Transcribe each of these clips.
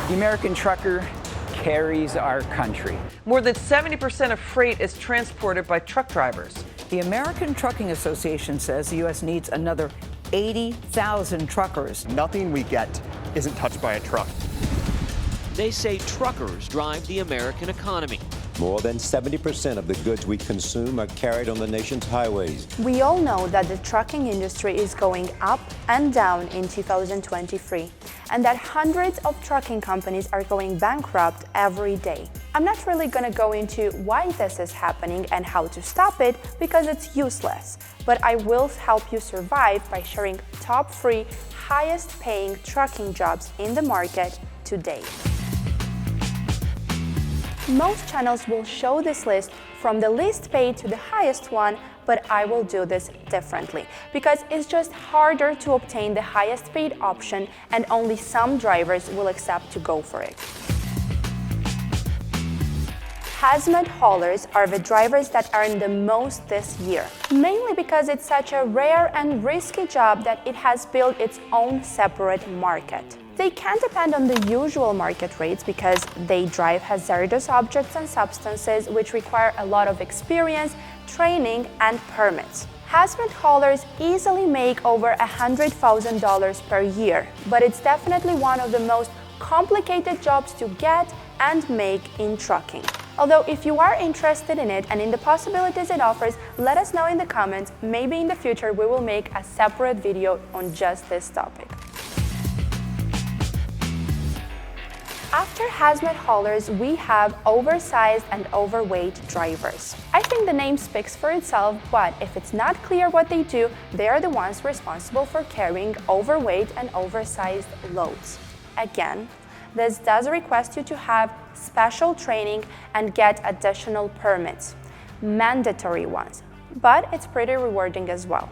The American trucker carries our country. More than 70% of freight is transported by truck drivers. The American Trucking Association says the U.S. needs another 80,000 truckers. Nothing we get isn't touched by a truck. They say truckers drive the American economy. More than 70% of the goods we consume are carried on the nation's highways. We all know that the trucking industry is going up and down in 2023, and that hundreds of trucking companies are going bankrupt every day. I'm not really going to go into why this is happening and how to stop it because it's useless, but I will help you survive by sharing top 3 highest paying trucking jobs in the market today. Most channels will show this list from the least paid to the highest one, but I will do this differently because it's just harder to obtain the highest paid option and only some drivers will accept to go for it. Hazmat haulers are the drivers that earn the most this year, mainly because it's such a rare and risky job that it has built its own separate market. They can't depend on the usual market rates because they drive hazardous objects and substances which require a lot of experience, training, and permits. Hazmat haulers easily make over $100,000 per year, but it's definitely one of the most complicated jobs to get and make in trucking. Although if you are interested in it and in the possibilities it offers, let us know in the comments. Maybe in the future we will make a separate video on just this topic. After hazmat haulers, we have oversized and overweight drivers. I think the name speaks for itself, but if it's not clear what they do, they are the ones responsible for carrying overweight and oversized loads. Again, this does request you to have special training and get additional permits, mandatory ones, but it's pretty rewarding as well.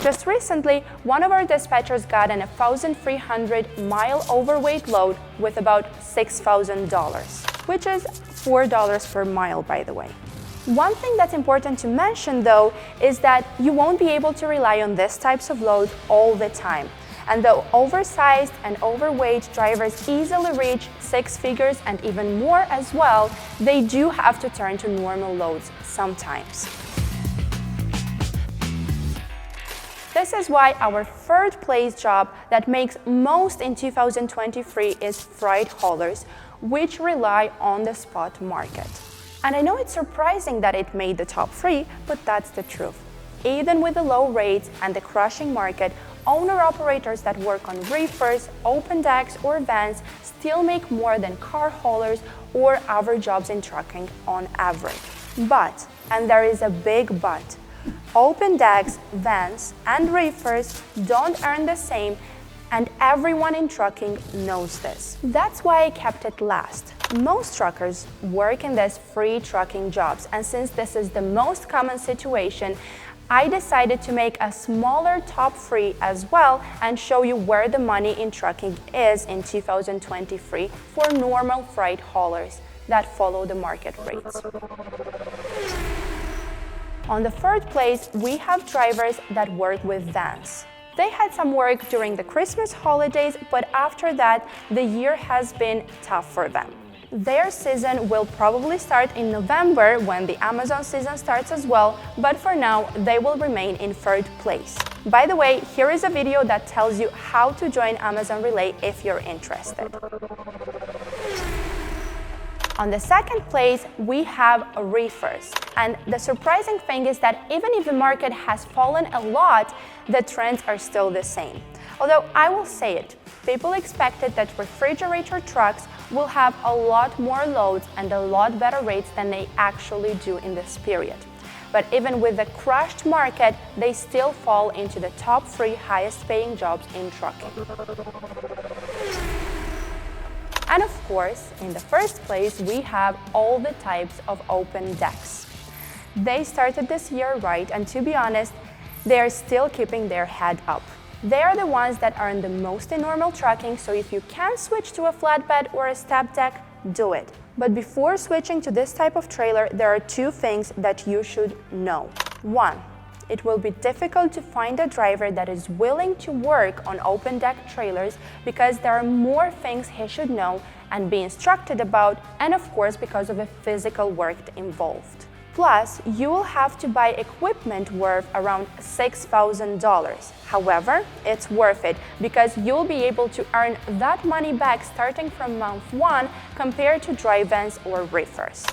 Just recently, one of our dispatchers got an 1,300-mile overweight load with about $6,000, which is $4 per mile, by the way. One thing that's important to mention, though, is that you won't be able to rely on these types of loads all the time. And though oversized and overweight drivers easily reach 6 figures and even more as well, they do have to turn to normal loads sometimes. This is why our third place job that makes most in 2023 is freight haulers, which rely on the spot market. And I know it's surprising that it made the top 3, but that's the truth. Even with the low rates and the crushing market, owner-operators that work on reefers, open decks, or vans still make more than car haulers or other jobs in trucking on average. But, and there is a big but, open decks, vans, and reefers don't earn the same, and everyone in trucking knows this. That's why I kept it last. Most truckers work in these free trucking jobs, and since this is the most common situation, I decided to make a smaller top 3 as well and show you where the money in trucking is in 2023 for normal freight haulers that follow the market rates. On the third place, we have drivers that work with vans. They had some work during the Christmas holidays, but after that, the year has been tough for them. Their season will probably start in November when the Amazon season starts as well, but for now, they will remain in third place. By the way, here is a video that tells you how to join Amazon Relay if you're interested. On the second place, we have reefers. And the surprising thing is that even if the market has fallen a lot, the trends are still the same. Although I will say it, people expected that refrigerator trucks will have a lot more loads and a lot better rates than they actually do in this period. But even with the crushed market, they still fall into the top 3 highest paying jobs in trucking. And of course, in the first place, we have all the types of open decks. They started this year right, and to be honest, they are still keeping their head up. They are the ones that earn the most in normal trucking, so if you can switch to a flatbed or a step deck, do it. But before switching to this type of trailer, there are 2 things that you should know. 1. it will be difficult to find a driver that is willing to work on open deck trailers because there are more things he should know and be instructed about, and of course because of the physical work involved. Plus, you will have to buy equipment worth around $6,000. However, it's worth it because you'll be able to earn that money back starting from month 1 compared to dry vans or reefers.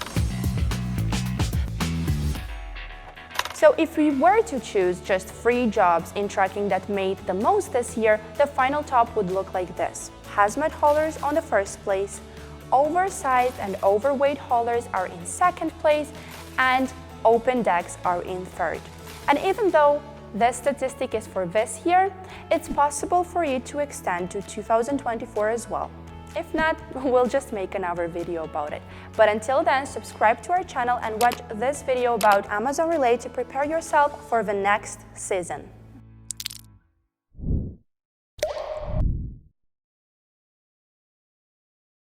So if we were to choose just 3 jobs in trucking that made the most this year, the final top would look like this. Hazmat haulers on the first place, oversized and overweight haulers are in second place, and open decks are in third. And even though this statistic is for this year, it's possible for it to extend to 2024 as well. If not, we'll just make another video about it. But until then, subscribe to our channel and watch this video about Amazon Relay to prepare yourself for the next season.